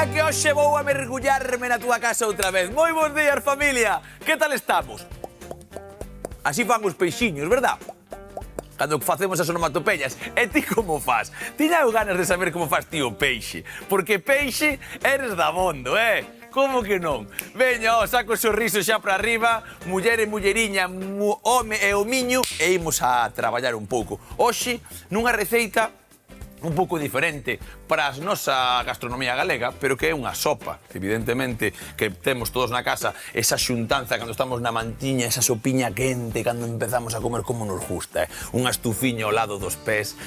Veña que hoxe vou a mergullarme na túa casa outra vez. Moi bons días, familia. Que tal estamos? Así fan os peixiños, verdad? Cando facemos as onomatopeyas. E ti como faz? Tiña ganas de saber como faz ti o peixe. Porque peixe eres dabondo, Como que non? Veña, saco o sorriso xa para arriba, muller e mulleriña, home e o miño, e imos a traballar un pouco. Hoxe, nunha receita un pouco diferente para a nosa gastronomía galega, pero que é unha sopa. Evidentemente, que temos todos na casa esa xuntanza cando estamos na mantiña, esa sopiña quente, cando empezamos a comer como nos gusta, Unha estufiña ao lado dos pés,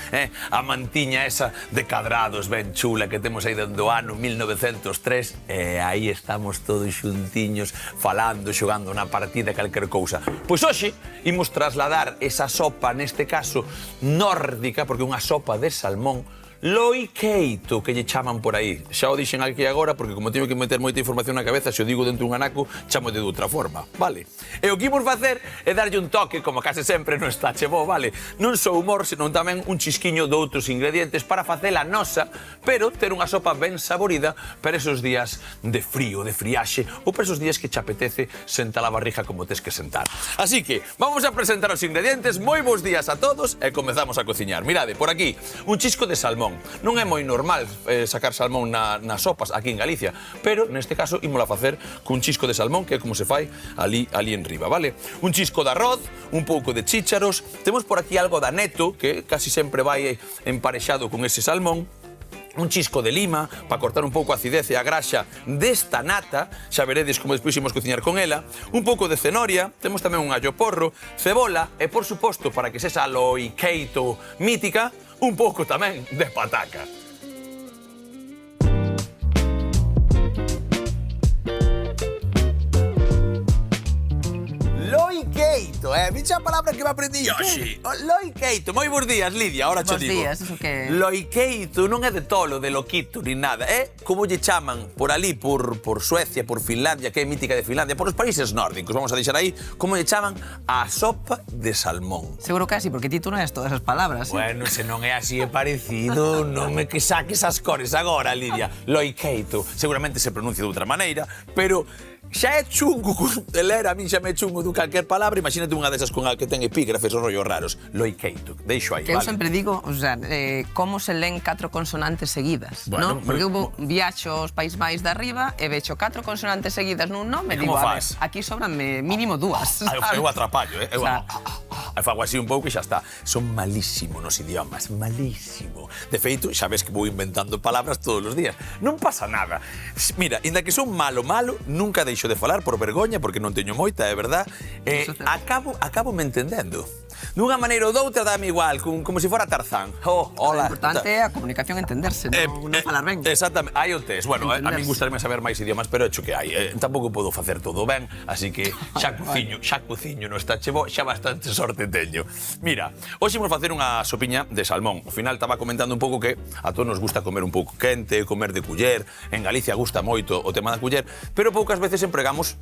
A mantiña esa de cadrados ben chula que temos aí dentro do ano 1903, e aí estamos todos xuntiños, falando, xogando na partida calquer cousa. Pois hoxe, imos trasladar esa sopa, neste caso, nórdica, porque é unha sopa de salmón, loiqueito, que lle chaman por aí. Xa o dixen aquí agora, porque como teño que meter moita información na cabeza, se o digo dentro dun anaco, chamo de outra forma, vale? E o que imos facer é darlle un toque, como case sempre non está chebo, vale? Non só humor, senón tamén un chisquiño de outros ingredientes para facela nosa, pero ter unha sopa ben saborida para esos días de frío, de friaxe, ou para esos días que che apetece sentar a barriga como tes que sentar. Así que, vamos a presentar os ingredientes. Moi bons días a todos e comezamos a cociñar. Mirade, por aquí, un chisco de salmón. Non é moi normal sacar salmón nas sopas aquí en Galicia, pero neste caso ímola facer cun chisco de salmón, que é como se fai ali en riba, vale? Un chisco de arroz, un pouco de chícharos, temos por aquí algo de aneto, que casi sempre vai emparexado con ese salmón, un chisco de lima, para cortar un pouco a acidez e a graxa desta nata, xa veredes como despois imos cociñar con ela, un pouco de cenoria, temos tamén un allo porro, cebola e, por suposto, para que sexa loiqueito mítica, un pouco tamén de pataca. Loiqueito, Micha a palabra que me aprendí hoxe. Loiqueito. Moi bons días, Lidia, ahora che digo. Bons días, iso que... Loiqueito non é de tolo, de loquito, ni nada. É como lle chaman por ali, por Suecia, por Finlandia, que é mítica de Finlandia, por os países nórdicos, vamos a deixar aí, como lle chaman a sopa de salmón. Seguro que así, porque ti tú non és todas as palabras. Bueno, se non é así é parecido, non me que saques as cores agora, Lidia. Loiqueito. Seguramente se pronuncia de outra maneira, pero xa é chungo de ler, a min xa me é chungo de calquer palabra. Imagínate unha desas con a que ten epígrafes ou rollos raros. Loiqueito, deixo aí, que vale? eu sempre digo, o sea, como se len 4 consonantes seguidas, bueno, non? Porque eu viaxo aos País Máis de arriba e vexo 4 consonantes seguidas nun nome, digo, a ver, aquí sobranme mínimo 2. Eu atrapallo, Eu fago así un pouco e xa está. Son malísimo nos idiomas, malísimo. De feito, xa ves que vou inventando palabras todos os días. Non pasa nada. Mira, inda que son malo, nunca deixo de falar por vergoña, porque non teño moita, é verdad. Acabo me entendendo. Dunha maneira ou doutra dame igual, como se fora Tarzán. Hola. O importante é a comunicación, entenderse, non falar ben. Exactamente, hai o test. Bueno, a min gustaríame saber máis idiomas, pero hecho que hai. Tampouco podo facer todo ben, así que xa cociño no está chebo, xa bastante sorte teño. Mira, hoxe imos facer unha sopiña de salmón. Ao final estaba comentando un pouco que a todos nos gusta comer un pouco quente, comer de culler. En Galicia gusta moito o tema da culler, pero poucas veces empregamos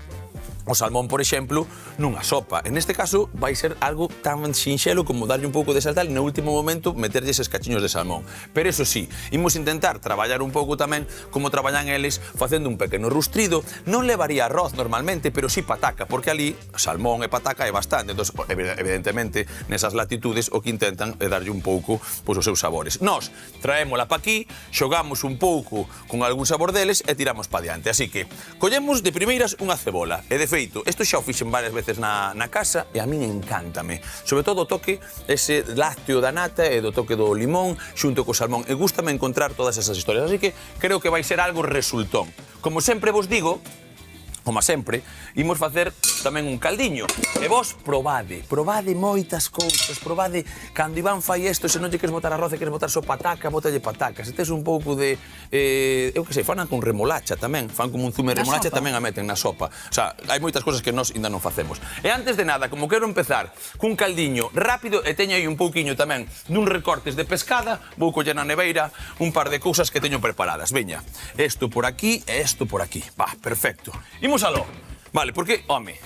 o salmón, por exemplo, nunha sopa. En este caso, vai ser algo tan sinxelo como darlle un pouco de saltal e no último momento meterlle eses cachiños de salmón. Pero eso sí, imos intentar traballar un pouco tamén como traballan eles facendo un pequeno rustrido. Non levaría arroz normalmente, pero sí pataca, porque ali salmón e pataca é bastante. Entón, evidentemente, nesas latitudes o que intentan é darlle un pouco os seus sabores. Nós traémola pa aquí, xogamos un pouco con algún sabor deles e tiramos pa diante. Así que, collemos de primeiras unha cebola. E de feito, isto xa o fixen varias veces na casa e a min encántame. Sobre todo o toque ese lácteo da nata e do toque do limón xunto co salmón. E gústame encontrar todas esas historias. Así que creo que vai ser algo resultón. Como sempre vos digo, como sempre, imos facer tamén un caldiño. E vos probade moitas cousas, probade cando Iván fai isto, se non lle queres botar arroz e queres botar só pataca, botalle pataca. Se tes un pouco de, eu que sei, fan con remolacha tamén, fan como un zume de remolacha tamén a meten na sopa. O sea, hai moitas cousas que nós ainda non facemos. E antes de nada, como quero empezar cun caldiño rápido e teño aí un pouquiño tamén dun recortes de pescada, vou coller na neveira un par de cousas que teño preparadas. Veña, isto por aquí e isto por aquí. Va, perfecto. Imos aló. Vale, porque, home,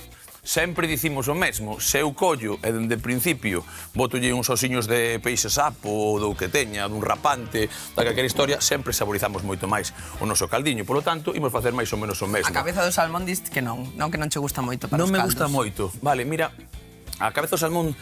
sempre dicimos o mesmo. Se eu collo e dende principio botolle uns osiños de peixe sapo ou do que teña, dun rapante, da calquera historia, sempre saborizamos moito máis o noso caldiño. Polo tanto, imos facer máis ou menos o mesmo. A cabeza do salmón diste que non che gusta moito para os caldos. Non me gusta moito. Vale, mira, a cabeza do salmón,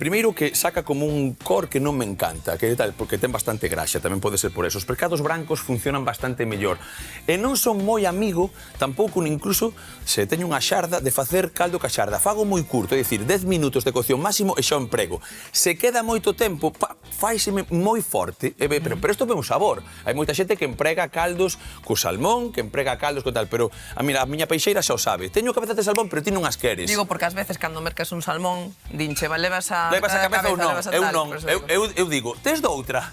primeiro que saca como un cor que non me encanta, que tal, porque ten bastante graxa, tamén pode ser por eso. Os pescados brancos funcionan bastante mellor. E non son moi amigo, tampouco incluso, se teño unha xarda, de facer caldo ca xarda. Fago moi curto, é dicir, 10 minutos de cocción máximo e xa o emprego. Se queda moito tempo, faiseme moi forte, pero isto ten un sabor. Hai moita xente que emprega caldos co salmón, que emprega caldos co tal, pero a miña peixeira xa o sabe. Teño cabezas de salmón, pero ti non as queres. Digo, porque ás veces cando mercas un salmón, dinche, levas a cabeza ou non? Eu digo, tes doutra?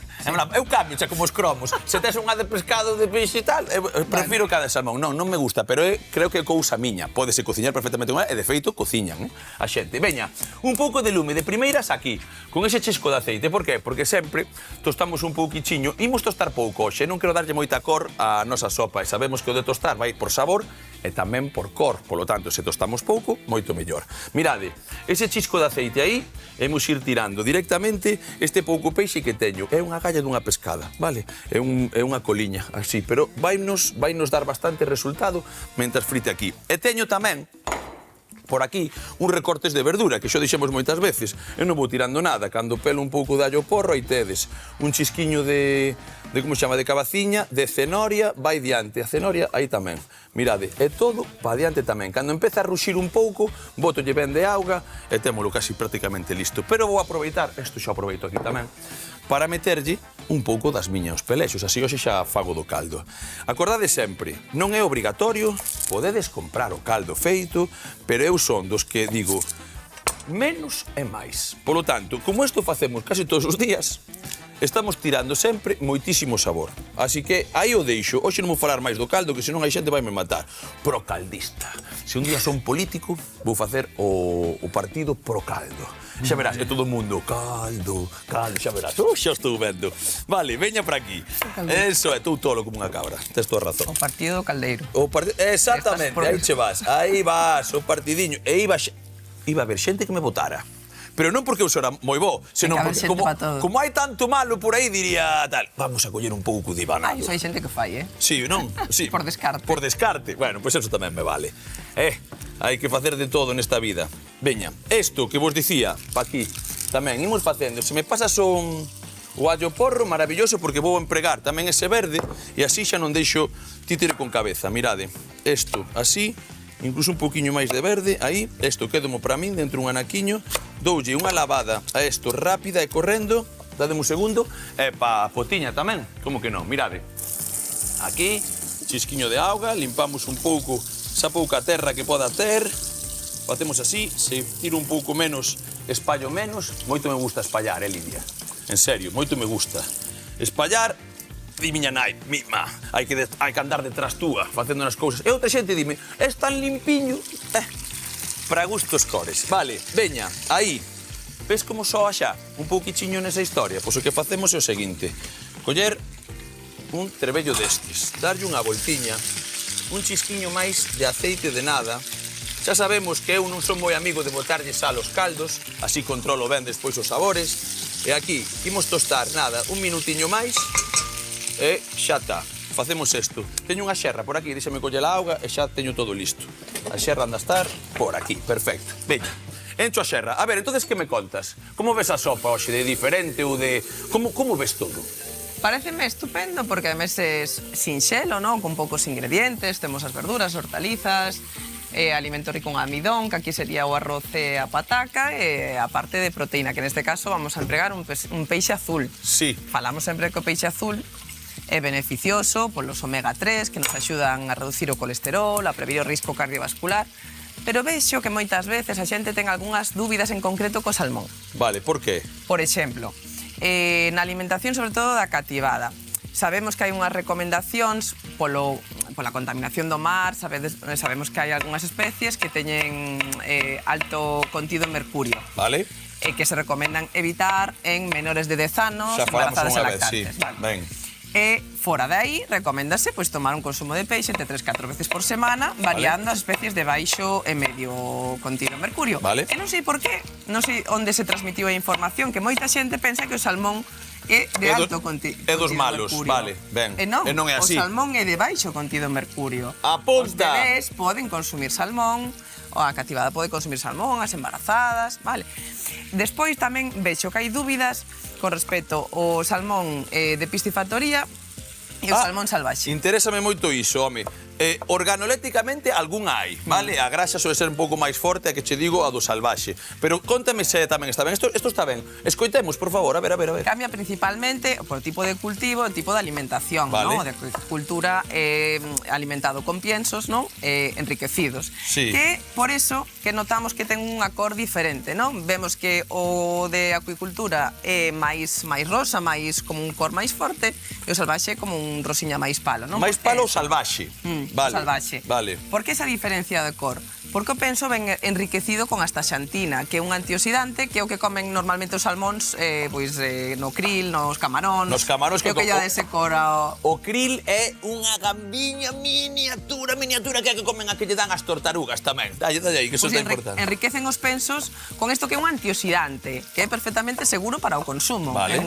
Eu cambio, xa como os cromos. Se tes unha de pescado, de peixe e tal, prefiro cada salmón. Non me gusta, pero creo que é cousa miña. Pódese cociñar perfectamente unha, e de feito, cociñan a xente. Veña, un pouco de lume, de primeiras aquí, con ese chisco de aceite. Por qué? Porque sempre tostamos un pouquichiño, imos tostar pouco hoxe, non quero darlle moita cor á nosa sopa, e sabemos que o de tostar vai por sabor e tamén por cor. Polo tanto, se tostamos pouco, moito mellor. Mirade, ese chisco de aceite aí, hemos ir tirando directamente este pouco peixe que teño. É unha galla dunha pescada, vale? É unha coliña, así, pero vainos dar bastante resultado mentras frite aquí. E teño tamén por aquí uns recortes de verdura, que xo dixemos moitas veces. Eu non vou tirando nada, cando pelo un pouco de allo porro, aí tedes un chisquiño de como se chama, de cabaciña, de cenoria, vai diante. A cenoria aí tamén. Mirade, é todo pa diante tamén. Cando empeza a ruxir un pouco, botolle ben de auga e témolo casi prácticamente listo. Pero vou aproveitar, isto xa aproveito aquí tamén, para meterlle un pouco das miñas pelexos, así hoxe xa fago do caldo. Acordade sempre, non é obrigatorio, podedes comprar o caldo feito, pero eu son dos que digo menos é máis. Polo tanto, como isto facemos casi todos os días, estamos tirando sempre moitísimo sabor. Así que aí o deixo. Hoxe non vou falar máis do caldo, que senón hai xente vai me matar. Procaldista. Se un día son político, vou facer o partido Procaldo. Xa verás, é todo o mundo, caldo, xa verás. Xa estou vendo. Vale, veña para aquí. Eso é, estou tolo como unha cabra. Tes toda razón. O partido do caldeiro. Exactamente, aí che vas. Aí vas, o partidiño. E iba a haber xente que me votara. Pero non porque eu sora moi bo, senón porque como hai tanto malo por aí, diría tal, vamos a coller un pouco de ibanado. Iso hai xente que fai, Sí, non? Sí. Por descarte. Por descarte. Bueno, pois eso tamén me vale. Hai que facer de todo nesta vida. Veña, isto que vos dicía, pa aquí, tamén imos facendo. Se me pasas o allo porro, maravilloso, porque vou empregar tamén ese verde, e así xa non deixo títere con cabeza. Mirade, isto así, incluso un poquinho máis de verde, aí, isto quédomo para min dentro un anaquiño, doulle unha lavada a isto rápida e correndo, dademe un segundo, e pa potiña tamén, como que non, mirade. Aquí, chisquiño de auga, limpamos un pouco esa pouca terra que poda ter, facemos así, se tiro un pouco menos, espallo menos, moito me gusta espallar, Lidia? En serio, moito me gusta. Espallar, di miña nai, hai que andar detrás túa, facendo as cousas. E outra xente dime, es tan limpiño, para gustos cores. Vale, veña, aí, ves como soa xa un pouquichiño nesa historia? Pois o que facemos é o seguinte, coller un trebello destes, darlle unha voltiña, un chisquiño máis de aceite de nada. Xa sabemos que eu non son moi amigo de botarlle sal aos caldos, así controlo ben despois os sabores. E aquí, imos tostar, nada, un minutiño máis, e xa está. Facemos isto. Teño unha xerra por aquí, deixame coller a auga e xa teño todo listo. A xerra anda a estar por aquí, perfecto. Veña, encho a xerra. A ver, entonces que me contas? Como ves a sopa hoxe, de diferente ou de... Como ves todo? Pareceme estupendo porque además é sinxelo, non? Con poucos ingredientes, temos as verduras, hortalizas, alimento rico en amidón, que aquí sería o arroz e a pataca, e a parte de proteína, que neste caso vamos a empregar un peixe azul. Sí. Falamos sempre que o peixe azul é beneficioso polos omega 3, que nos axudan a reducir o colesterol, a prevenir o risco cardiovascular, pero vexo que moitas veces a xente ten algunhas dúbidas en concreto co salmón. Vale, por qué? Por exemplo, na alimentación, sobre todo da cativada. Sabemos que hai unhas recomendacións pola contaminación do mar, sabemos que hai algunhas especies que teñen alto contido en mercurio. Vale. Que se recomendan evitar en menores de 10 anos, xa falamos embarazadas e unha vez, lactantes. Sí. Ben. E fora de aí, recoméndase pois, tomar un consumo de peixe entre 3-4 veces por semana, variando as especies de baixo e medio contido en mercurio. Vale. E non sei por qué, non sei onde se transmitiu a información, que moita xente pensa que o salmón é de alto contido é dos malos, mercurio. vale, ben. E non é así. o salmón é de baixo contido en mercurio. Apunta. Os bebés poden consumir salmón, ou a cativada pode consumir salmón, as embarazadas, vale. Despois tamén vexo que hai dúbidas con respecto ao salmón de piscifactoría e o salmón salvaxe. Interésame moito iso, home. Organoléticamente algún hai, vale? A graxa suele ser un pouco máis forte, a que che digo, a do salvaxe. Pero contame se tamén está ben. Isto está ben. Escoitemos, por favor, a ver. Cambia principalmente por tipo de cultivo e tipo de alimentación, vale. ¿no? De agricultura alimentado con piensos, ¿no? Enriquecidos. Sí. Que por eso que notamos que ten un acor diferente, ¿no? Vemos que o de acuicultura é máis rosa, máis como un cor máis forte, e o salvaxe como un rosiña máis palo, ¿no? Máis palo ou salvaxe? Vale. Salvaxe. Vale. Por que esa diferencia de cor? Porque o penso ben enriquecido con astaxantina, que é un antioxidante, que é o que comen normalmente os salmóns no krill, nos camaróns. Nos camaróns que o que lle dá ese cor ao... O krill é unha gambiña miniatura que é que comen a que lle dan as tortarugas tamén. Dalle aí, que eso é importante. Enriquecen os pensos con isto que é un antioxidante, que é perfectamente seguro para o consumo. Vale.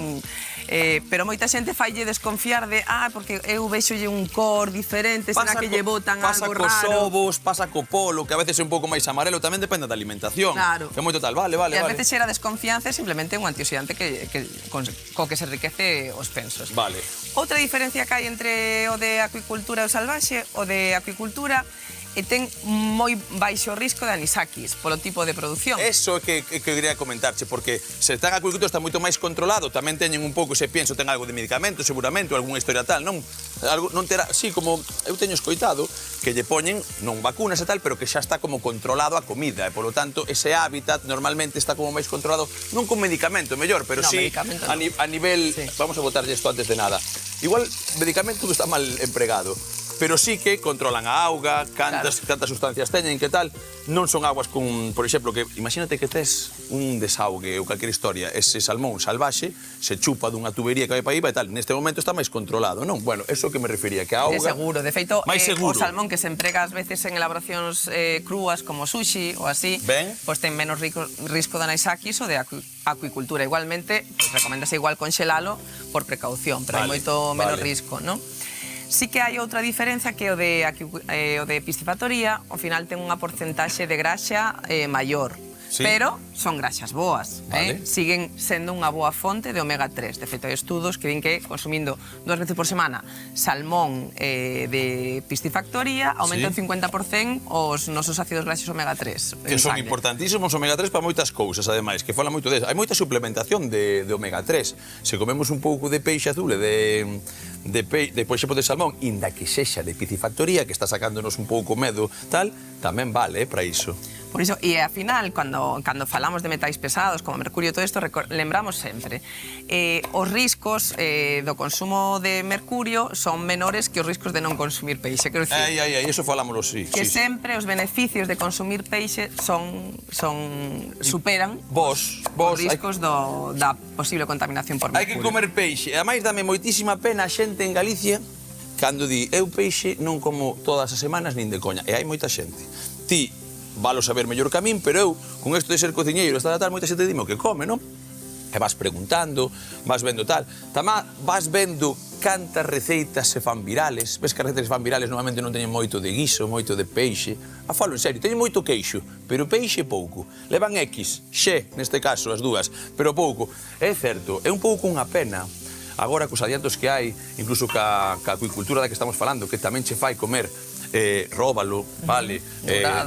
Pero moita xente falle desconfiar de porque eu vexolle un cor diferente, será que lle botan algo raro. Pasa cos ovos, pasa co polo, que a veces é un pouco máis amarelo, tamén depende da alimentación. Claro. Que é moito tal, vale. E a veces xera desconfianza, simplemente un antioxidante co que se enriquece os pensos. Vale. Outra diferencia que hai entre o de acuicultura e o salvaxe, o de acuicultura ten moi baixo risco de anisakis polo tipo de produción. Eso que quería comentarche, porque se está en acuicultura está moito máis controlado, tamén teñen un pouco, se pienso, ten algo de medicamento, seguramente, ou algunha historia tal, non? Non terá, sí, como eu teño escoitado, que lle poñen, non vacunas e tal, pero que xa está como controlado a comida, e polo tanto, ese hábitat normalmente está como máis controlado, non con medicamento, mellor, pero sí, a nivel, vamos a botarlle isto antes de nada, igual medicamento está mal empregado, pero sí que controlan a auga, cantas sustancias teñen, que tal. Non son aguas con, por exemplo, que imagínate que tes un desaugue ou calquera historia, ese salmón salvaxe se chupa dunha tubería que vai para aí e tal. Neste momento está máis controlado, non? Bueno, eso que me refería, que a auga... É seguro, de feito, o salmón que se emprega ás veces en elaboracións crúas como sushi ou así, pois ten menos risco de anisakis ou de acuicultura. Igualmente, recoméndase igual conxelalo por precaución, pero hai moito menos risco, non? Sí que hai outra diferenza que o de piscifactoría, ao final ten unha porcentaxe de graxa maior. Sí. Pero son graxas boas, siguen sendo unha boa fonte de omega 3. De feito, hai estudos que din que consumindo 2 veces por semana salmón de piscifactoría aumenta un 50% os nosos ácidos graxos omega 3. Que son importantísimos omega 3 para moitas cousas, ademais, que fala moito deso. Hai moita suplementación de omega 3. Se comemos un pouco de peixe azul e por exemplo, de salmón, inda que sexa de piscifactoría, que está sacándonos un pouco medo, tal, tamén vale para iso. Por iso, e ao final, cando falamos de metais pesados, como mercurio e todo isto, lembramos sempre os riscos do consumo de mercurio son menores que os riscos de non consumir peixe. Quero dicir, iso falámoslo, sí. Que sempre os beneficios de consumir peixe superan os riscos da posible contaminación por mercurio. Hai que comer peixe. Ademais, dame moitísima pena a xente en Galicia cando di, eu peixe non como todas as semanas nin de coña. E hai moita xente. Ti valo saber mellor que a min, pero eu, con isto de ser cociñeiro, está tal, moita xente dime o que come, non? E vas preguntando, vas vendo tal. Tamén vas vendo cantas receitas se fan virales. Ves que as receitas se fan virales normalmente non teñen moito de guiso, moito de peixe. Falo en serio, teñen moito queixo, pero peixe pouco. Levan X, X, neste caso, as dúas, pero pouco. É certo, é un pouco unha pena. Agora, cos adiantos que hai, incluso ca acuicultura da que estamos falando, que tamén che fai comer róbalo, vale,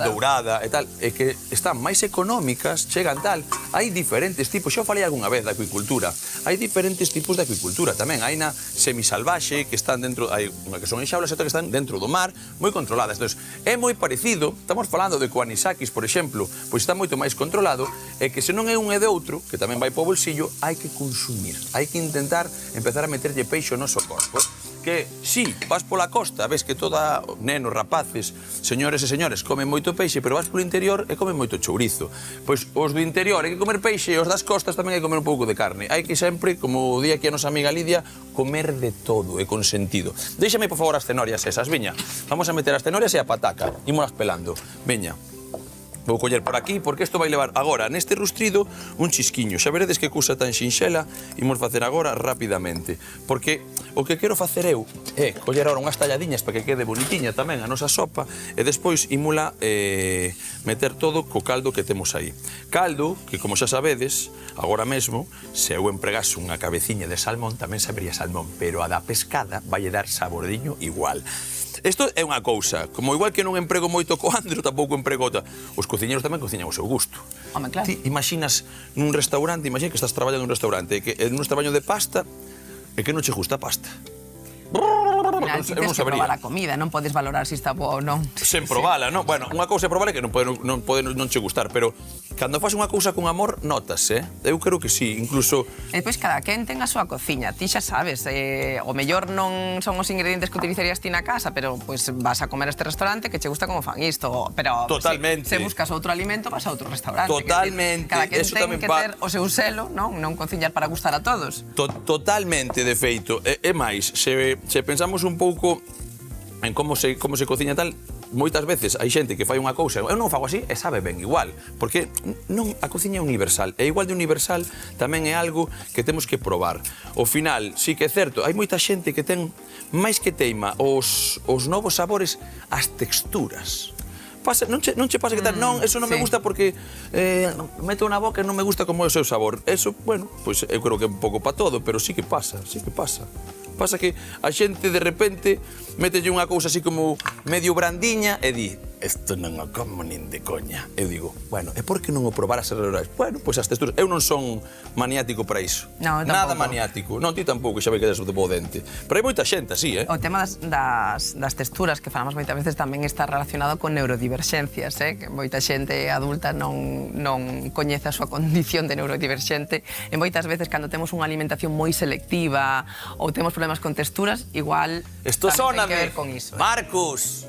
dourada e tal, e que están máis económicas, chegan tal. Hai diferentes tipos, xa falei algunha vez da acuicultura, hai diferentes tipos de acuicultura tamén. Hai na semisalvaxe, que están dentro, hai unha que son en xaulas e outra que están dentro do mar, moi controladas. Entón, é moi parecido, estamos falando de coanisakis, por exemplo, pois está moito máis controlado, e que se non é un e de outro, que tamén vai para o bolsillo, hai que consumir, hai que intentar empezar a meterlle peixe ao noso corpo. que, si, vas pola costa, ves que toda nenos, rapaces, señores e señores comen moito peixe, pero vas polo interior e comen moito chourizo. Pois os do interior hai que comer peixe e os das costas tamén hai que comer un pouco de carne. Hai que sempre, como di aquí a nosa amiga Lidia, comer de todo e con sentido. Déixame, por favor, as cenorias esas, veña. Vamos a meter as cenorias e a pataca. Ímolas pelando. Veña. Vou coller por aquí, porque isto vai levar agora, neste rustrido, un chisquiño. Xa veredes que cousa tan xinxela, imos facer agora rapidamente. Porque o que quero facer eu é coller agora unhas talladiñas para que quede bonitiña tamén a nosa sopa e despois imula meter todo co caldo que temos aí. Caldo que, como xa sabedes, agora mesmo, se eu empregase unha cabeciña de salmón, tamén sabería salmón, pero a da pescada vai dar sabordiño igual. Isto é unha cousa, como igual que non emprego moito coandro, tampouco emprego outra. Os cociñeros tamén cociñan o seu gusto. Home, claro. Ti imaginas nun restaurante, imagina que estás traballando nun restaurante, que nun traballo de pasta, e que non che gusta a pasta. Al final, ti tens que probar a comida, non podes valorar se está boa ou non. Sen probala, non? Bueno, unha cousa é probar é que non che gustar, pero cando faz unha cousa con amor, notase, Eu creo que sí, incluso... E depois cada quen ten a súa cociña, ti xa sabes, o mellor non son os ingredientes que utilizarías ti na casa, pero pues, vas a comer a este restaurante que che gusta como fan isto, pero totalmente. Se buscas outro alimento, vas a outro restaurante. Totalmente. Cada quen ten que ter o seu selo, non cociñar para gustar a todos. Totalmente, de feito. E máis, se pensamos un pouco en como se cociña tal, moitas veces hai xente que fai unha cousa, eu non fago así e sabe ben igual, porque non, a cociña é universal, e igual de universal tamén é algo que temos que probar. Ao final, sí que é certo, hai moita xente que ten máis que teima os novos sabores, as texturas. Non che pasa que tal, non, eso non me gusta porque meto na boca e non me gusta como é o seu sabor. Eso, bueno, pois eu creo que é un pouco para todo, pero sí que pasa, sí que pasa. Pasa que a xente de repente mételle unha cousa así como medio brandiña e di, isto non o como nin de coña. Eu digo, bueno, e por que non o probaras as relóxis? Bueno, pois as texturas, eu non son maniático para iso. No, nada maniático. Non, ti tampouco, xa ve que des de bo dente. Pero hai moita xente así, O tema das texturas que falamos moitas veces tamén está relacionado con neurodiverxencias, que moita xente adulta non coñece a súa condición de neurodiverxente e moitas veces cando temos unha alimentación moi selectiva ou temos problemas con texturas, igual isto ten que ver con iso. Marcus,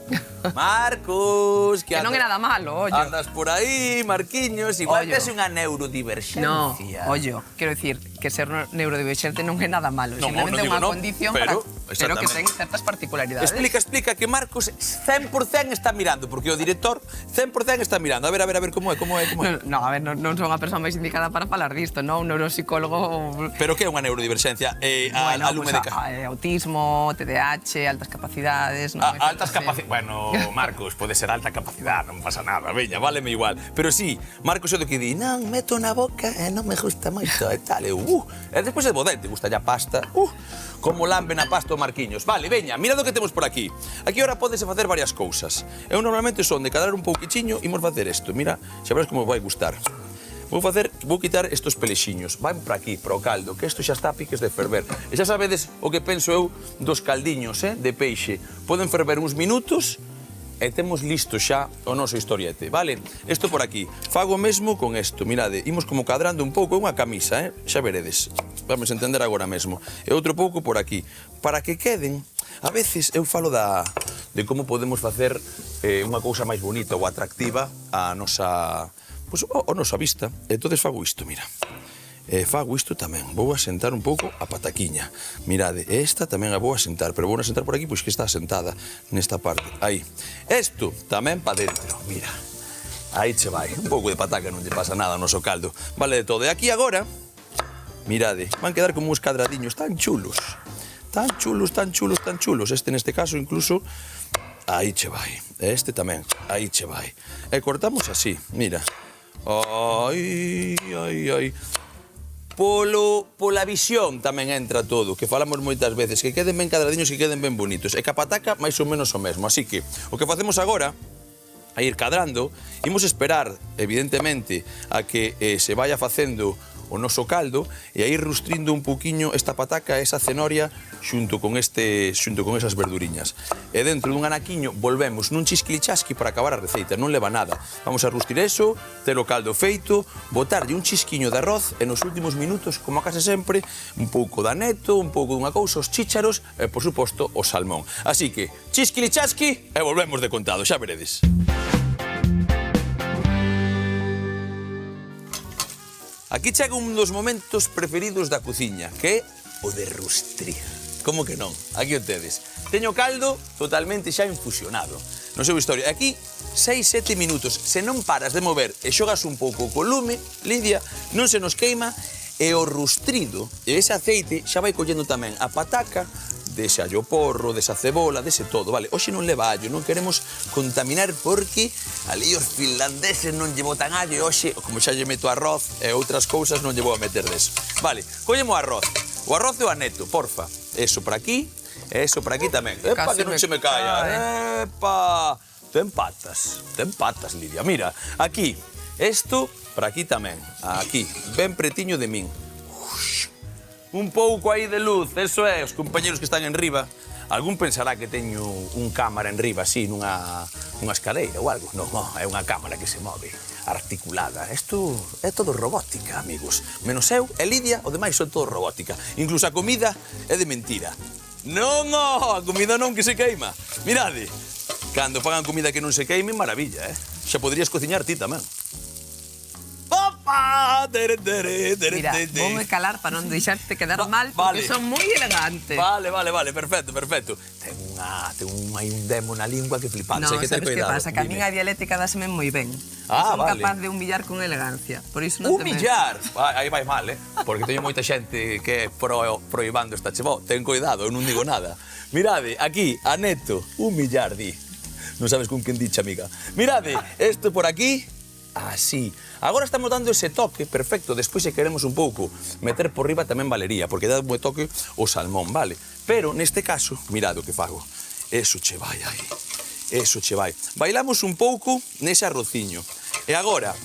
que non é nada malo, ollo. Andas por aí, Marquiños, igual tes unha neurodiverxencia. No, ollo, quero dicir que ser neurodiverxente non é nada malo, simplemente é unha condición pero que ten certas particularidades. Explica que Marcos 100% está mirando, porque o director 100% está mirando. A ver, como é. No, a ver, non son a persoa máis indicada para falar disto, non? Un neuropsicólogo... Pero que é unha neurodiverxencia? Autismo, TDAH, altas capacidades... Altas capacidades... Bueno, Marcos, pode ser alta capacidade, non pasa nada, veña, váleme igual. Pero sí, Marcos é do que di, non, meto na boca e non me gusta moito e tal, e despois é bodente, gusta ya pasta, como lambe na pasta o Marquiños. Vale, veña, mira o que temos por aquí. Aquí ahora pódese facer varias cousas. Eu normalmente son de cadrar un pouquichiño, imos facer isto, mira, xa verás como vai gustar. Vou quitar estos pelexiños, van para aquí, para o caldo, que isto xa está a piques de ferver. E xa sabedes o que penso eu dos caldiños, de peixe. Poden ferver uns minutos e temos listo xa o noso historiete, vale? Isto por aquí. Fago mesmo con isto, mirade, imos como cadrando un pouco, é unha camisa, xa veredes. Vamos a entender agora mesmo. E outro pouco por aquí. Para que queden, a veces eu falo de como podemos facer unha cousa máis bonita ou atractiva a nosa vista. Entonces fago isto, mira. Fago isto tamén, vou asentar un pouco a pataquiña. Mirade, esta tamén a vou asentar, pero vou asentar por aquí, pois que está asentada nesta parte. Aí. Isto tamén pa dentro, mira. Aí che vai, un pouco de pataca, non lle pasa nada ao noso caldo. Vale de todo. E aquí agora, mirade, van quedar como uns cadradiños tan chulos. Tan chulos. Este neste caso incluso, aí che vai. Este tamén, aí che vai. E cortamos así, mira. Ai. Pola visión tamén entra todo, que falamos moitas veces, que queden ben cadradiños, que queden ben bonitos. E que a pataca, máis ou menos o mesmo. Así que, o que facemos agora, a ir cadrando, imos esperar, evidentemente, a que se vaya facendo o noso caldo e aí rustrindo un pouquiño esta pataca e esa cenoria xunto con esas verduriñas. E dentro dun anaquiño volvemos nun chisquilichasqui para acabar a receita, non leva nada. Vamos a rustrir eso, ter o caldo feito, botarlle un chisquiño de arroz e nos últimos minutos, como a case sempre, un pouco de aneto, un pouco dunha cousa, os chícharos e, por suposto, o salmón. Así que, chisquilichasqui e volvemos de contado, xa veredes. Aquí chega un dos momentos preferidos da cociña, que é o de rustrir. Como que non? Aquí o tedes. Teño caldo totalmente xa infusionado. Non sei a historia. Aquí, 6-7 minutos. Se non paras de mover e xogas un pouco co lume, Lidia, non se nos queima e o rustrido e ese aceite xa vai collendo tamén a pataca dese allo porro, desa cebola, dese todo, vale? Hoxe non leva allo, non queremos contaminar porque ali os finlandeses non lle botan allo e hoxe, como xa lle meto arroz e outras cousas, non lle vou a meter deso. Vale, collemos arroz. O arroz e o aneto, porfa. Eso por aquí e eso por aquí tamén. Epa, que non se me caia. Epa! Ten patas, Lidia. Mira, aquí, isto por aquí tamén. Aquí, ben pretiño de min. Un pouco aí de luz, eso é, os compañeros que están en riba. Algún pensará que teño un cámara en riba, así, nunha escaleira ou algo. Non, é unha cámara que se move, articulada. Isto é todo robótica, amigos. Menos eu e Lidia, o demais son todo robótica. Incluso a comida é de mentira. Non, a comida non que se queima. Mirade, cando pagan comida que non se queime, maravilla, Xa poderías cociñar ti tamén. Mira, voume calar para non deixarte quedar mal, porque son moi elegantes. Vale, perfecto. Ten un demo na lingua que flipando. Non, sabes que pasa? Que a min a dialéctica dáseme moi ben. Son capaz de humillar con elegancia. Por iso non te humillar? Aí vai mal, Porque teño moita xente que é proibando esta chevó. Ten cuidado, eu non digo nada. Mirade, aquí, aneto, humillar, di. Non sabes con quen dicha, amiga. Mirade, isto por aquí, así. Agora estamos dando ese toque perfecto. Despois, se queremos un pouco meter por riba, tamén valería, porque dá un buen toque o salmón, vale? Pero, neste caso, mirad o que fago. Eso che vai aí. Eso che vai. Bailamos un pouco nese arrociño. E agora,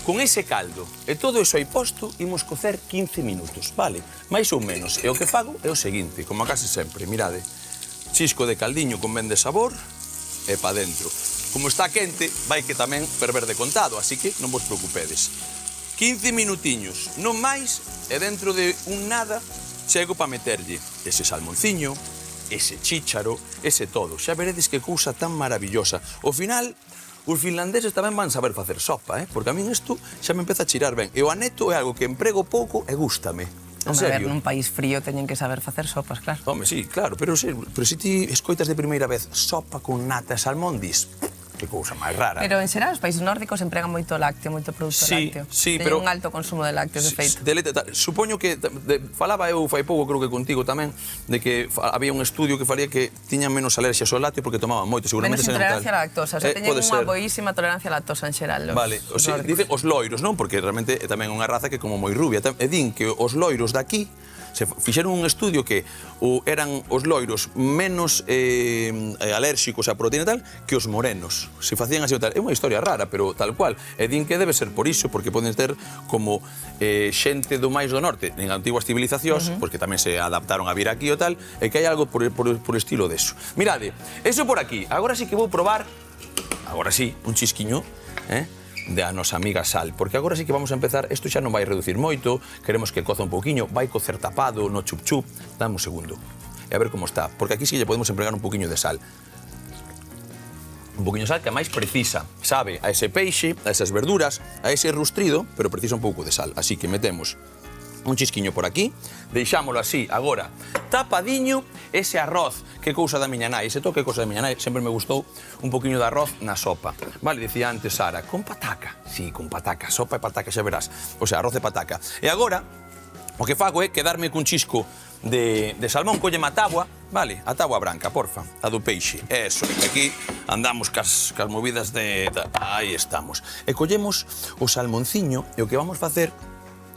con ese caldo e todo eso aí posto, imos cocer 15 minutos, vale? Mais ou menos. E o que fago é o seguinte, como a case sempre, mirade. Chisco de caldiño con ben de sabor e pa dentro. Como está quente, vai que tamén ferver de contado, así que non vos preocupedes. 15 minutiños, non máis, e dentro de un nada chego para meterlle ese salmonciño, ese chícharo, ese todo. Xa veredes que cousa tan maravillosa. Ao final, os finlandeses tamén van saber facer sopa, porque a min isto xa me empeza a chirar ben. E o aneto é algo que emprego pouco e gústame. En serio. A ver, nun país frío teñen que saber facer sopas, claro. Home, sí, claro, pero se ti escoitas de primeira vez sopa con nata e salmón, dis, que cousa máis rara. Pero en xeral os países nórdicos empregan moito lácteo, moito produto lácteo. Sí, pero un alto consumo de lácteos, de feito. Supoño que, falaba eu fai pouco, creo que contigo tamén, de que había un estudio que faría que tiñan menos alerxias ao lácteo porque tomaban moito, seguramente. Menos intolerancia á lactosa, o sea, teñen unha boísima tolerancia á lactosa en xeral. Vale, dicen os loiros, non? Porque realmente é tamén unha raza que é como moi rubia. E din que os loiros daqui se fixeron un estudio que eran os loiros menos alérxicos á proteína tal que os morenos. Se facían así o tal. É unha historia rara, pero tal cual. E din que debe ser por iso, porque poden ter como xente do máis do norte, en antiguas civilizacións, porque tamén se adaptaron a vir aquí o tal, e que hai algo por estilo deso. Mirade, eso por aquí. Agora sí que vou probar, agora sí, un chisquiño, de a nosa amiga sal, porque agora sí que vamos a empezar, isto xa non vai reducir moito, queremos que coza un pouquiño, vai cocer tapado, no chup-chup, dame un segundo, e a ver como está, porque aquí sí que lle podemos empregar un pouquiño de sal. Un pouquiño de sal que a máis precisa, sabe, a ese peixe, a esas verduras, a ese rustrido, pero precisa un pouco de sal, así que metemos un chisquiño por aquí, deixámolo así, agora, tapadiño, ese arroz, que cousa da miña nai, ese toque cousa da miña nai, sempre me gustou un poquinho de arroz na sopa. Vale, dicía antes Sara, con pataca. Sí, con pataca, sopa e pataca, xa verás. O sea, arroz e pataca. E agora, o que fago é quedarme cun chisco de salmón, colleme a táboa, vale, a táboa branca, porfa, a do peixe. Eso, aquí andamos cas movidas de... Aí estamos. E collemos o salmonciño e o que vamos facer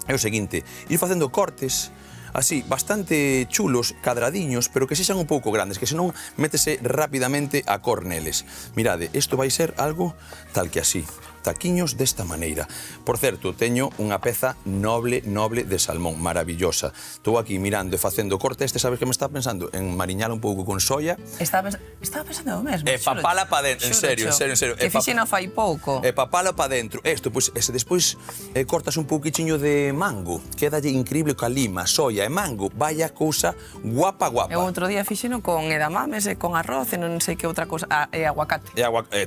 é o seguinte, ir facendo cortes así, bastante chulos, cadradiños, pero que sexan un pouco grandes, que senón métese rapidamente a cor neles. Mirade, isto vai ser algo tal que así. taquiños desta maneira. Por certo, teño unha peza noble de salmón, maravillosa. Estou aquí mirando e facendo corte. Sabes que me está pensando? En mariñala un pouco con soia. Estaba pensando o mesmo. E papala pa dentro, en serio. Que fixeno fai pouco. E papala pa dentro. Isto, pois, se despois cortas un pouquichiño de mango, quedalle increíble ca lima, soia e mango. Vaya cousa guapa. Eu outro día fixeno con edamames e con arroz e non sei que outra cousa. E aguacate.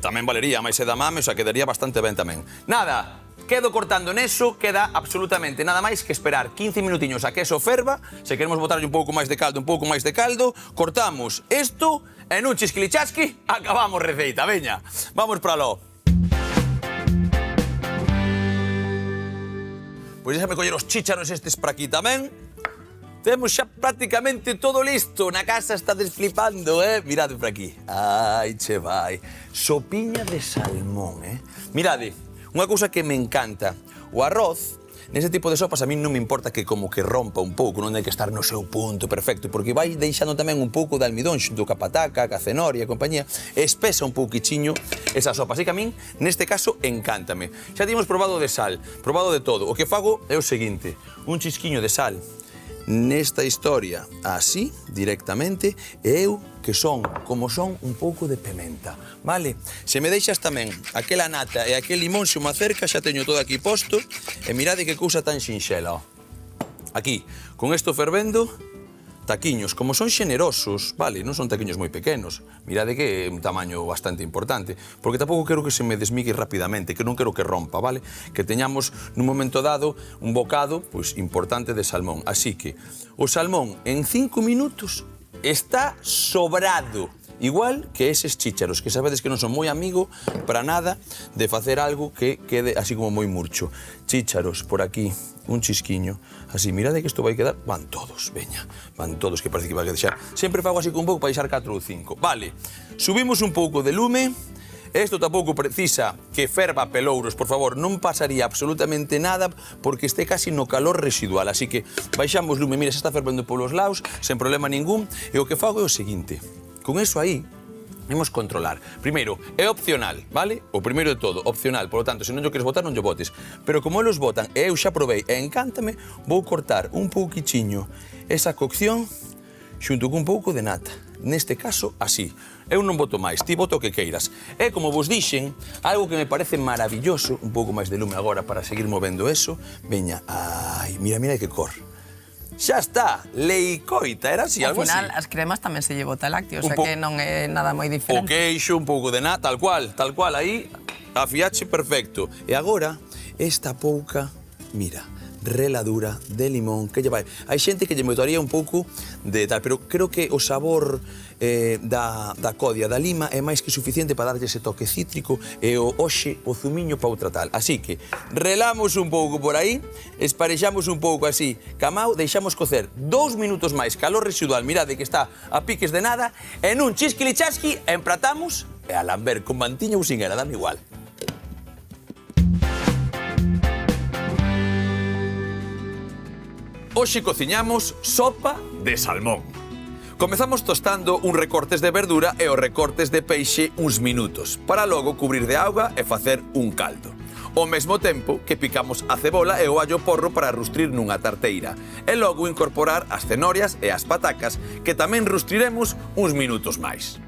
Tamén valería, máis edamame, o sea, quedaría bastante ben tamén. Nada, quedo cortando neso, queda absolutamente nada máis que esperar 15 minutiños a que eso ferva. Se queremos botarlle un pouco máis de caldo, cortamos isto e nun chisquilichasqui acabamos receita. Veña, vamos para lo. Pois déxame coller os chícharos estes para aquí tamén. Temos xa prácticamente todo listo. Na casa está desflipando, Mirade por aquí. Ai, che vai. Sopiña de salmón, Mirade, unha cousa que me encanta. O arroz, nese tipo de sopas, a mí non me importa que como que rompa un pouco, non hai que estar no seu punto perfecto, porque vai deixando tamén un pouco de almidón xunto ca pataca, ca cenoria, compañía, espesa un pouquichiño esa sopa. Así que a min, neste caso, encántame. Xa temos probado de sal, probado de todo. O que fago é o seguinte, un chisquiño de sal nesta historia, así, directamente, e eu, que son, como son, un pouco de pimenta, vale? Se me deixas tamén aquela nata e aquel limón se me acerca, xa teño todo aquí posto, e mirade que cousa tan sinxela, ó. Aquí, con isto fervendo, taquiños, como son xenerosos, vale, non son taquiños moi pequenos, mirade que é un tamaño bastante importante, porque tampouco quero que se me desmigue rapidamente, que non quero que rompa, vale? Que teñamos nun momento dado un bocado, pois, importante de salmón. Así que o salmón en 5 minutos está sobrado. Igual que eses chícharos, que sabedes que non son moi amigo para nada de facer algo que quede así como moi murcho. Chícharos por aquí, un chisquiño, así, mirade que isto vai quedar, van todos, veña, van todos, que parece que vai a deixar. Sempre fago así con un pouco para deixar 4 ou 5. Vale, subimos un pouco de lume. Isto tampouco precisa que ferva pelouros, por favor, non pasaría absolutamente nada porque este casi no calor residual, así que baixamos lume, mira, se está fervendo polos lados, sen problema ningún, e o que fago é o seguinte. Con eso aí, imos controlar. Primeiro, é opcional, vale? O primeiro de todo, opcional. Por lo tanto, se non o queres botar, non o botes. Pero como eles botan, e eu xa probei, e encántame, vou cortar un pouquichiño esa cocción xunto cun pouco de nata. Neste caso, así. Eu non boto máis, ti boto o que queiras. E, como vos dixen, algo que me parece maravilloso, un pouco máis de lume agora para seguir movendo eso. Veña, ai, mira que cor. Xa está, leicoita, era así, algo así. Ao final, as cremas tamén se lle bota lácteo, o sea que non é nada moi diferente. O queixo, un pouco de nata, tal cual, aí, afiache perfecto. E agora, esta pouca, mira, reladura de limón que lle vai. Hai xente que lle botaría un pouco de tal, pero creo que o sabor da codia, da lima, é máis que suficiente para darlle ese toque cítrico e o zumiño para outra tal. Así que relamos un pouco por aí, esparexamos un pouco así, camao, deixamos cocer 2 minutos máis, calor residual, mirade que está a piques de nada, en un chisquilichasqui empratamos e a lamber con mantiña ou sin era, dame igual. Hoxe cociñamos sopa de salmón. Comezamos tostando uns recortes de verdura e os recortes de peixe uns minutos, para logo cubrir de auga e facer un caldo. Ao mesmo tempo que picamos a cebola e o allo porro para rustrir nunha tarteira, e logo incorporar as cenorias e as patacas, que tamén rustriremos uns minutos máis.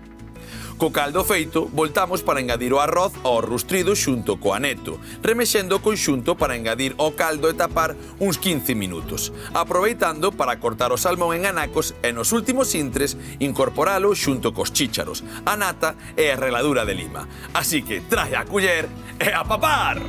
Co caldo feito, voltamos para engadir o arroz ao rustrido xunto co aneto, remexendo o conxunto para engadir o caldo e tapar uns 15 minutos, aproveitando para cortar o salmón en anacos e nos últimos intres incorporalo xunto cos chícharos, a nata e a reladura de lima. Así que trae a culler e a papar!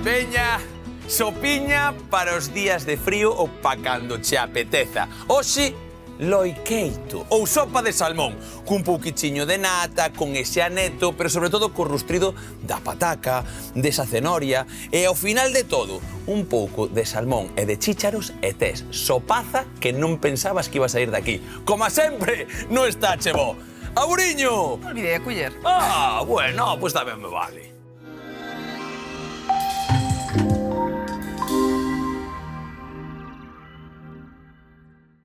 Veña! Sopiña para os días de frío ou pa cando che apeteza. Hoxe, loiqueito ou sopa de salmón, cun pouquichiño de nata, con ese aneto, pero sobre todo co rustrido da pataca, desa cenoria, e ao final de todo, un pouco de salmón e de chícharos e tes sopaza que non pensabas que iba a sair daqui. Como sempre, non está che bo. Auriño! Non olvidei a culler. Bueno, pois tamén me vale.